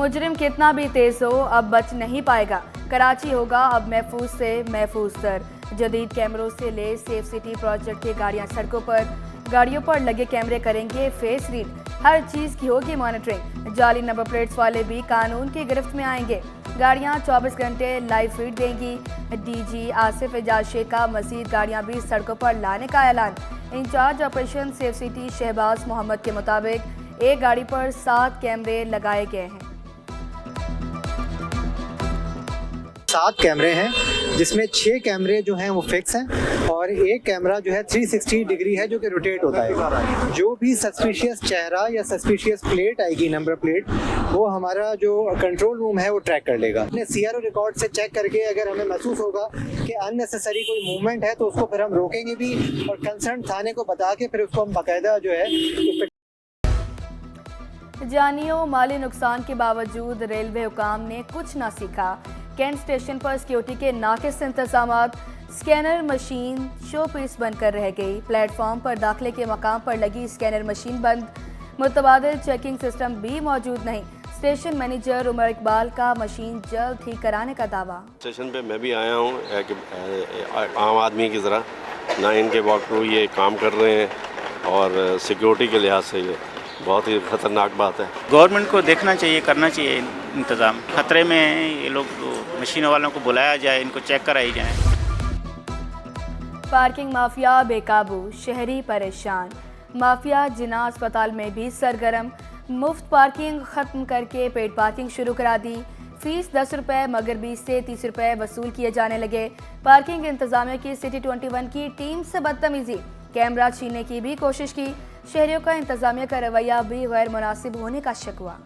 मुजरिम कितना भी तेज हो अब बच नहीं पाएगा। कराची होगा अब महफूज से महफूज तर। जदीद कैमरों से ले सेफ सिटी प्रोजेक्ट की गाड़ियों पर लगे कैमरे करेंगे फेस रीड। हर चीज की होगी मॉनिटरिंग। जाली नंबर प्लेट्स वाले भी कानून की गिरफ्त में आएंगे। गाड़ियां 24 घंटे लाइव फीड देंगी। डीजी आसिफ एजाज शेख का मजीद गाड़ियां भी सड़कों पर लाने का ऐलान। Incharge operation safe city Shahbaz Mohammad के मुताबिक एक गाड़ी पर 7 कैमरे लगाए गए हैं। 7 कैमरे हैं जिसमें 6 कैमरे जो हैं वो फिक्स हैं और एक कैमरा जो है 360 डिग्री है जो कि रोटेट होता है। जो भी सस्पिशियस चेहरा या सस्पिशियस प्लेट आएगी, नंबर प्लेट, वो हमारा जो कंट्रोल रूम है वो ट्रैक कर लेगा। अपने CRO रिकॉर्ड से चेक करके अगर हमें महसूस होगा कि अननेसेसरी कोई मूवमेंट है तो उसको फिर हम रोकेंगे भी और कंसर्न थाने को बता के फिर उसको हम बाकायदा जो है। जानियों, माली नुकसान के बावजूद रेलवे हुकाम ने कुछ ना सीखा। कैंट स्टेशन पर सिक्योरिटी के नाकिस इंतजामात, स्कैनर मशीन शो पीस बनकर रह गई। प्लेटफॉर्म पर दाखिले के मकाम पर लगी स्कैनर मशीन बंद। मुतबादिल चेकिंग सिस्टम भी मौजूद नहीं। स्टेशन मैनेजर उमर इकबाल का मशीन जल्द ठीक कराने का दावा। स्टेशन पे मैं भी आया हूँ आम आदमी की तरह, ना इनके वॉकरू ये काम कर रहे हैं और सिक्योरिटी के लिहाज से ये बहुत ही ख़तरनाक बात है। गवर्नमेंट को देखना चाहिए, करना चाहिए इंतज़ाम। खतरे में हैं ये लोग, मशीनों वालों को बुलाया जाए, इनको चेक कराई जाए। पार्किंग माफिया बेकाबू, शहरी परेशान। माफिया जिना अस्पताल में भी सरगर्म। मुफ्त पार्किंग खत्म करके पेड पार्किंग शुरू करा दी। फीस 10 रुपये मगर 20 से 30 रुपये वसूल किए जाने लगे। पार्किंग इंतजामिया की सिटी 21 की टीम से बदतमीजी। कैमरा छीनने की भी कोशिश की। शहरियों का इंतजामिया का रवैया भी गैर मुनासिब होने का शक हुआ।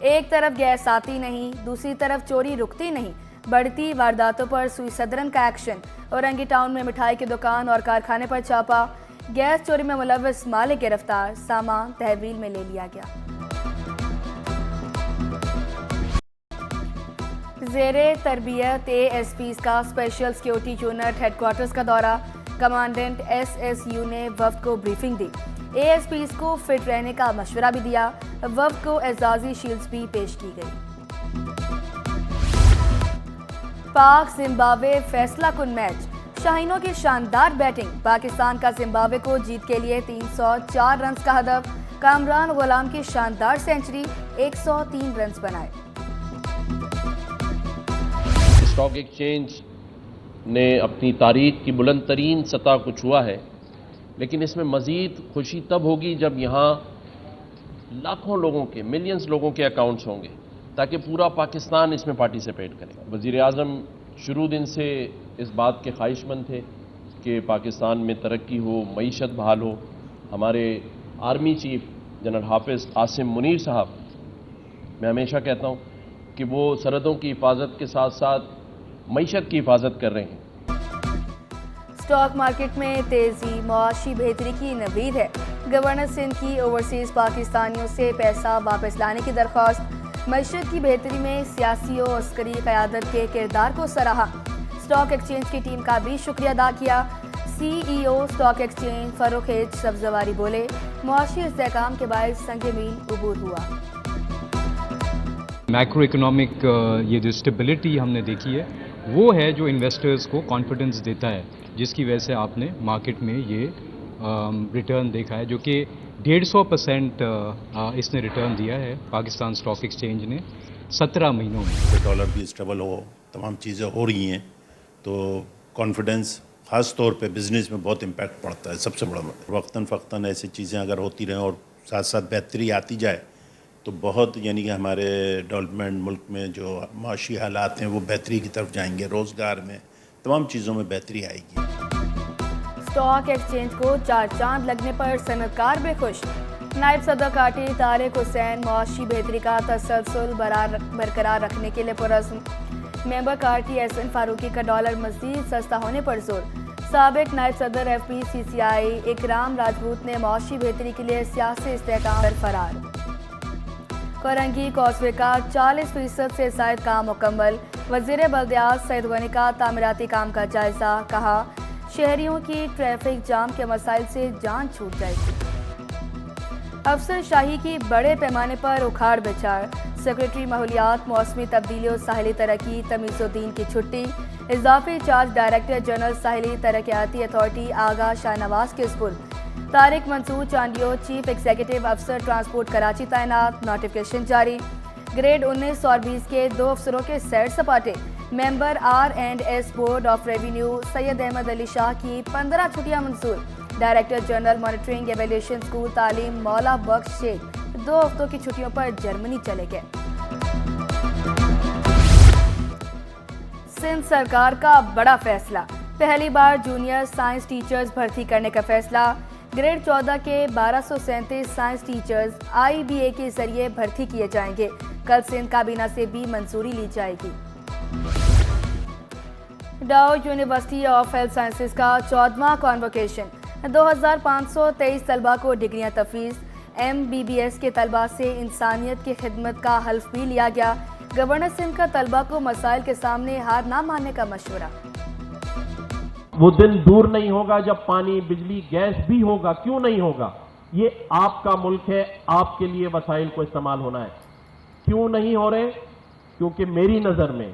एक तरफ गैस आती नहीं, दूसरी तरफ चोरी रुकती नहीं। बढ़ती वारदातों पर सुई सदरन का एक्शन। औरंगी टाउन में मिठाई की दुकान और कारखाने पर छापा। गैस चोरी में मुलव्वस मालिक गिरफ्तार। सामान तहवील में ले लिया गया। ज़ेरे तरबियत ASPs का स्पेशल सिक्योरिटी यूनिट हेडक्वार्टर्स का दौरा। कमांडेंट SSU ने वफ्द को ब्रीफिंग दी। ASPs को फिट रहने का मशवरा भी दिया। वफ्द को एजाजी शील्ड्स भी पेश की गई। पाक जिम्बाब्वे फैसला कुन मैच। शाहीनों की शानदार बैटिंग। पाकिस्तान का जिम्बाब्वे को जीत के लिए 304 रन का हदफ। कामरान गुलाम की शानदार सेंचुरी, 103 रन बनाए। स्टॉक एक्सचेंज ने अपनी तारीख की बुलंद तरीन सतह को छुआ है, लेकिन इसमें मज़ीद खुशी तब होगी जब यहाँ लाखों लोगों के, मिलियंस लोगों के अकाउंट्स होंगे, ताकि पूरा पाकिस्तान इसमें पार्टिसिपेट करे। वज़ीर आज़म शुरू दिन से इस बात के ख्वाहिशमंद थे कि पाकिस्तान में तरक्की हो, मईशत बहाल हो। हमारे आर्मी चीफ जनरल हाफिज़ आसिम मुनीर साहब, मैं हमेशा कहता हूँ कि वो सरहदों की हिफाजत के साथ साथ मईशत की हिफाजत कर रहे हैं। स्टॉक मार्केट में तेजी, मुआशी बेहतरी की नवीद है। गवर्नर सिंध की ओवरसीज पाकिस्तानियों से पैसा वापस लाने की दरख्वास्त। मईशत की बेहतरी में सियासी और अस्करी क़यादत के किरदार को सराहा। स्टॉक एक्सचेंज की टीम का भी शुक्रिया अदा किया। CEO स्टॉक एक्सचेंज फरोखेज सब्जवारी बोले, मुआशी इस्तेहकाम के बायस संग मील उबूर हुआ। मैक्रो इकोनॉमिक ये जो स्टेबिलिटी हमने देखी है वो है जो इन्वेस्टर्स को कॉन्फिडेंस देता है, जिसकी वजह से आपने मार्केट में ये रिटर्न देखा है, जो कि 150% इसने रिटर्न दिया है पाकिस्तान स्टॉक एक्सचेंज ने 17 महीनों में। डॉलर भी स्टेबल हो, तमाम चीज़ें हो रही हैं, तो कॉन्फिडेंस ख़ास तौर पे बिज़नेस में बहुत इम्पैक्ट पड़ता है। सबसे बड़ा वक्तन फ़क्तन ऐसी चीज़ें अगर होती रहें और साथ साथ बेहतरी आती जाए तो बहुत, यानी कि हमारे डेवलपमेंट मुल्क में जो माशी हालात हैं वो बेहतरी की तरफ जाएंगे। रोज़गार में, तमाम चीज़ों में बेहतरी आएगी। स्टॉक एक्सचेंज को 4 चांद लगने पर सनतकार भी खुश। नायब सदर काटी तारिक हुसैन मुआशी बेहतरी का तसलसल बरकरार रखने के लिए पुरज़्म। मेंबर काटी एहसन फारूकी का डॉलर मज़ीद सस्ता होने पर जोर। साबिक नायब सदर FPCCI इकराम राजपूत ने मुआशी बेहतरी के लिए सियासी इस्तेहकाम पर फरार। कोरंगी कॉजवे का 40% से ज़ायद काम मुकम्मल। वज़ीर बल्दियात सईद गनी का तामीराती काम का जायज़ा। कहा, शहरियों की ट्रैफिक जाम के मसाइल से जान छूट जाएगी। अफसरशाही की बड़े पैमाने पर उखाड़ बिछाड़, सेक्रेटरी माहौलियात, मौसमी तब्दीली और साहिली तरक्की तमीज़ुद्दीन की छुट्टी, इजाफी चार्ज डायरेक्टर जनरल साहिली तरक्याती अथॉरिटी आगा शाहनवाज के स्पुर्द, तारिक मंसूर चांडियो चीफ एग्जीक्यूटिव अफसर ट्रांसपोर्ट कराची तैनात, नोटिफिकेशन जारी। ग्रेड 19 और 20 के 2 अफसरों के सैर सपाटे, member R&S board of revenue Syed Ahmed Ali Shah की 15 छुट्टियां मंजूर, director general monitoring evaluation school तालीम मौला बख्श शेख 2 हफ्तों की छुट्टियों पर जर्मनी चले गए। सिंध सरकार का बड़ा फैसला, पहली बार जूनियर साइंस टीचर्स भर्ती करने का फैसला। ग्रेड 14 के 1237 साइंस टीचर्स IBA के जरिए भर्ती किए जाएंगे। कल सिंध काबीना से भी मंजूरी ली जाएगी। डाउ यूनिवर्सिटी ऑफ हेल्थ साइंसेज का 14वां कॉन्वोकेशन, 2523 तलबा को डिग्रियां तफवीज़। MBBS के तलबा से इंसानियत की खिदमत का हल्फ भी लिया गया। गवर्नर सिंध का तलबा को मसाइल के सामने हार ना मानने का मशवरा। वो दिन दूर नहीं होगा जब पानी, बिजली, गैस भी होगा। क्यों नहीं होगा? ये आपका मुल्क है, आपके लिए वसाइल को इस्तेमाल होना है। क्यों नहीं हो रहे? क्योंकि मेरी नज़र में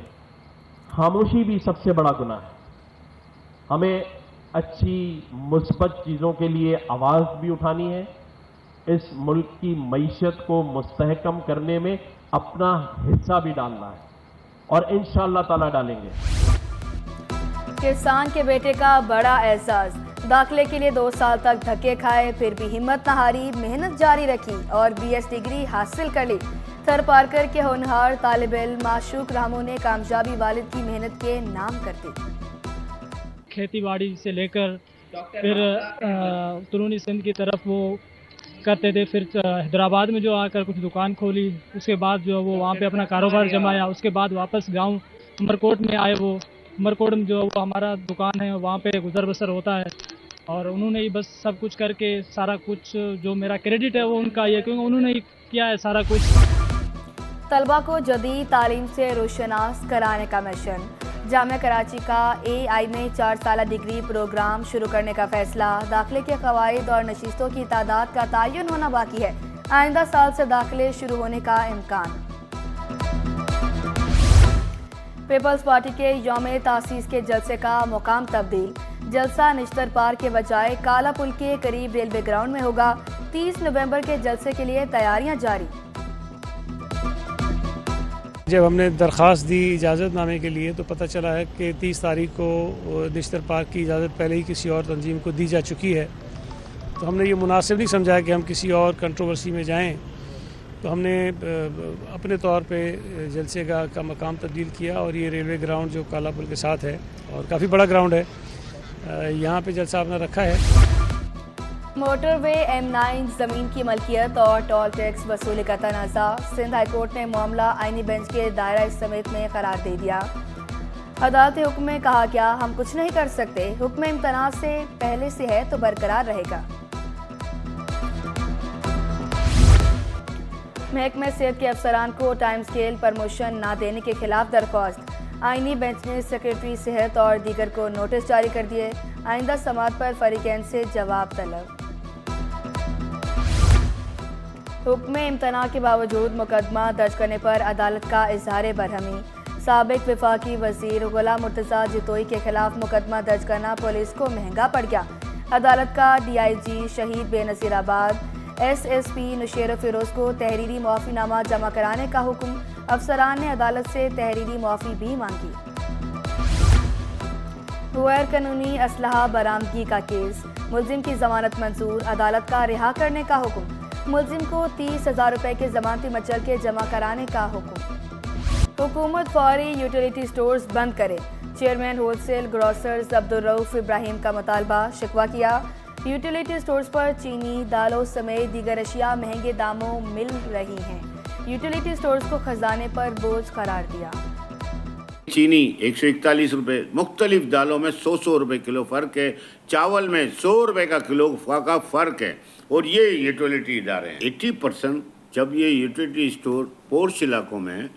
खामोशी भी सबसे बड़ा गुनाह है। हमें अच्छी मुस्बत चीज़ों के लिए आवाज़ भी उठानी है। इस मुल्क की मईशत को मुस्तहकम करने में अपना हिस्सा भी डालना है और इंशाअल्लाह ताला डालेंगे। किसान के बेटे का बड़ा एहसास, दाखिले के लिए 2 साल तक धक्के खाए फिर भी हिम्मत न हारी, मेहनत जारी रखी और BS डिग्री हासिल कर ली। थर पारकर के होनहार तालिब इल्म माशूक रामू ने कामयाबी वालिद की मेहनत के नाम कर दी। खेती बाड़ी से लेकर फिर तरूनी सिंध की तरफ वो करते थे, फिर हैदराबाद में जो आकर कुछ दुकान खोली, उसके बाद जो वो वहाँ पे अपना कारोबार जमाया, उसके बाद वापस गांव उमरकोट में आए। वो उमरकोट में जो वो हमारा दुकान है वहाँ पे गुजर बसर होता है और उन्होंने ही बस सब कुछ करके सारा कुछ जो मेरा क्रेडिट है वो उनका ही है, क्योंकि उन्होंने ही किया है सारा कुछ। तलबा को जदीद तालीम से रोशनास कराने का मिशन, जामिया कराची का AI में 4 साला डिग्री प्रोग्राम शुरू करने का फैसला। दाखिले के कवायद और नशीस्तों की तादाद का तयन होना बाकी है। आइंदा साल से दाखिले शुरू होने का इम्कान। पीपल्स पार्टी के यौम तासीस के जलसे का मुकाम तब्दील, जलसा निश्तर पार्क के बजाय काला पुल के करीब रेलवे ग्राउंड में होगा। 30 नवंबर के जलसे के लिए तैयारियां जारी। जब हमने दरख्वास्त दी इजाज़तनामे के लिए तो पता चला है कि 30 तारीख को निश्तर पार्क की इजाज़त पहले ही किसी और तंजीम को दी जा चुकी है। तो हमने ये मुनासिब नहीं समझा कि हम किसी और कंट्रोवर्सी में जाएं, तो हमने अपने तौर पे जलसे का मकाम तब्दील किया और ये रेलवे ग्राउंड जो काला पुल के साथ है और काफ़ी बड़ा ग्राउंड है, यहाँ पे जलसा अपना रखा है। मोटरवे M9 जमीन की मलकियत और टोल टैक्स वसूली का तनाज़ा, सिंध हाईकोर्ट ने मामला आईनी बेंच के दायरा समेत में करार दे दिया। अदालती हुक्म में कहा गया, हम कुछ नहीं कर सकते, हुक्म इम्तना से पहले से है तो बरकरार रहेगा। महकमे सेहत के अफसरान को टाइम स्केल प्रमोशन ना देने के खिलाफ दरख्वास्त, आईनी बेंच ने सेक्रेटरी सेहत और दीगर को नोटिस जारी कर दिए। आइंदा समात पर फरीकैन से जवाब तलब। हुक्म इम्तना के बावजूद मुकदमा दर्ज करने पर अदालत का इजहार बरहमी, साबिक वफाकी वजीर गुलाम मुर्तज़ा जितोई के खिलाफ मुकदमा दर्ज करना पुलिस को महंगा पड़ गया। अदालत का DIG शहीद बेनज़ीराबाद SSP नुशेर फिरोज को तहरीरी मुआफ़ीनामा जमा कराने का हुक्म, अफसरान ने अदालत से तहरीरी मुआफ़ी भी मांगी। गैर कानूनी असलहा बरामदगी का केस, मुलजिम की जमानत मंजूर, अदालत का रिहा करने का हुक्म, मुलजिम को 30,000 रुपए के जमानती मचल के जमा कराने का हुक्म। हुकूमत फौरी यूटिलिटी स्टोर्स बंद करे, chairman wholesale grocers Abdul Rauf Ibrahim का मुतालबा, शिकवा किया। यूटिलिटी स्टोर्स पर चीनी, दालों समेत दीगर अशिया महंगे दामों मिल रही हैं। यूटिलिटी स्टोर्स को खजाने पर बोझ करार दिया। चीनी 141 रुपये, मुख्तलिफ दालों में 100 रुपये किलो फ़र्क है, चावल में 100 रुपये का किलो का फ़र्क है। और ये यूटिलिटी इदारे हैं 80%। जब ये यूटिलिटी स्टोर पोर्श इलाकों में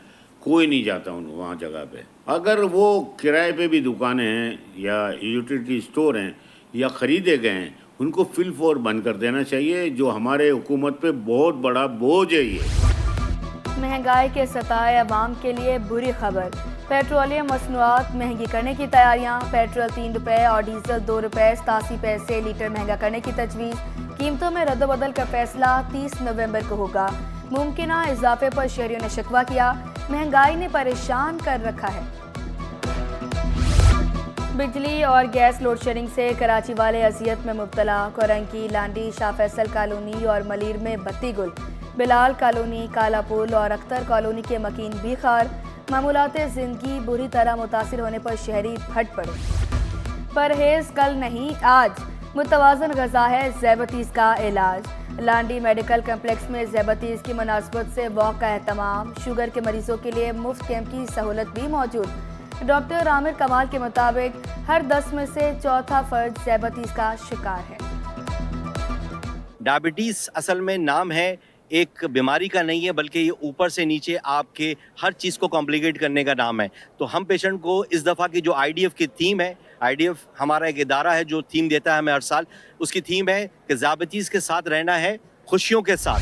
कोई नहीं जाता वहाँ जगह पे, अगर वो किराए पे भी दुकानें हैं या यूटिलिटी स्टोर हैं या ख़रीदे गए हैं, उनको फिल फोर बंद कर देना चाहिए, जो हमारे हुकूमत पे बहुत बड़ा बोझ है ये। महंगाई के सताए अवाम के लिए बुरी खबर। पेट्रोलियम मसनूआत महंगी करने की तैयारियां। पेट्रोल 3 रुपये और डीजल 2 रुपये 87 पैसे लीटर महंगा करने की तजवीज़। कीमतों में रद्दबदल का फैसला 30 नवंबर को होगा। मुमकिन इजाफे पर शहरियों ने शिकवा किया, महंगाई ने परेशान कर रखा है। बिजली और गैस लोड शेडिंग से कराची वाले अजियत में मुब्तला। कोरंकी, लांडी, शाह फैसल कॉलोनी और मलीर में बत्ती गुल। बिलाल कॉलोनी, काला पुल और अख्तर कॉलोनी के मकीन भी खार। मामूलात ज़िंदगी बुरी तरह मुतासिर होने पर शहरी फट पड़े। परहेज़ कल नहीं आज, मुतवाज़न ग़ज़ा है ज़ैबतीज़ का इलाज। लांडी मेडिकल कम्प्लेक्स में ज़ैबतीज़ की मुनासबत से वॉक का एहतमाम। शुगर के मरीजों के लिए मुफ्त कैंप की सहूलत भी मौजूद। डॉक्टर आमिर कमाल के मुताबिक हर 10 में से चौथा फर्द ज़ैबतीज़ का शिकार है। डायबिटीज़ असल में नाम है एक बीमारी का नहीं है, बल्कि ये ऊपर से नीचे आपके हर चीज़ को कॉम्प्लिकेट करने का नाम है। तो हम पेशेंट को इस दफ़ा की जो IDF की थीम है, IDF हमारा एक इदारा है जो थीम देता है हमें हर साल, उसकी थीम है कि ज़ाबतीज़ के साथ रहना है खुशियों के साथ।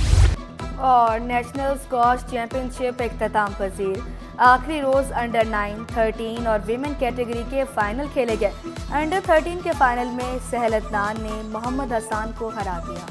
और नेशनल स्क्वॉश चैंपियनशिप इख्तिताम पजीर। आखिरी रोज़ अंडर 9, 13 और वीमेन कैटेगरी के फाइनल खेले गए। अंडर 13 के फाइनल में सहल अदनान ने मोहम्मद हसान को हरा दिया।